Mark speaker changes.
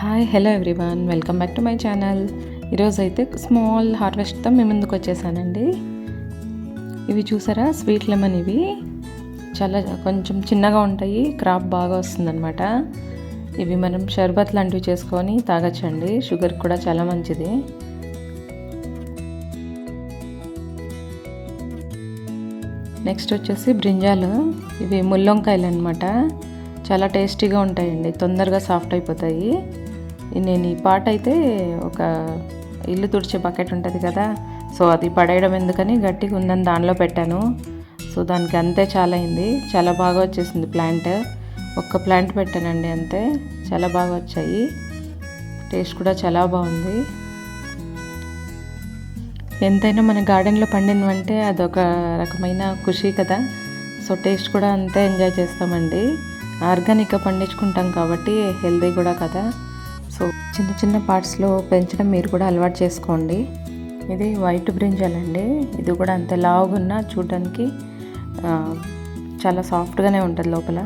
Speaker 1: Hi hello everyone, welcome back to my channel. ఈరోజు అయితే small హార్వెస్ట్తో మీ ముందుకు వచ్చేసానండి. ఇవి చూసారా, స్వీట్ లెమన్. ఇవి చాలా కొంచెం చిన్నగా ఉంటాయి, క్రాప్ బాగా వస్తుందన్నమాట. ఇవి మనం షర్బత్ లాంటివి చేసుకొని తాగొచ్చండి, షుగర్ కూడా చాలా మంచిది. నెక్స్ట్ వచ్చేసి బ్రింజాలు. ఇవి ముల్లొంకాయలు అనమాట. చాలా టేస్టీగా ఉంటాయండి, తొందరగా సాఫ్ట్ అయిపోతాయి. నేను ఈ పాట అయితే ఒక ఇల్లు తుడిచే బకెట్ ఉంటుంది కదా, సో అది పడేయడం ఎందుకని గట్టిగా ఉందని దానిలో పెట్టాను. సో దానికి అంతే చాలా అయింది, చాలా బాగా వచ్చేసింది ప్లాంట్. ఒక్క ప్లాంట్ పెట్టానండి అంతే, చాలా బాగా వచ్చాయి. టేస్ట్ కూడా చాలా బాగుంది. ఎంతైనా మన గార్డెన్లో పండినవంటే అదొక రకమైన ఖుషి కదా. సో టేస్ట్ కూడా అంతే ఎంజాయ్ చేస్తామండి. ఆర్గానిక్గా పండించుకుంటాం కాబట్టి హెల్దీ కూడా కదా. సో చిన్న చిన్న పార్ట్స్లో పెంచడం మీరు కూడా అలవాటు చేసుకోండి. ఇది వైట్ బ్రింజాల్ అండి. ఇది కూడా అంతే లావుగా ఉన్న చూడడానికి చాలా సాఫ్ట్గానే ఉంటుంది లోపల.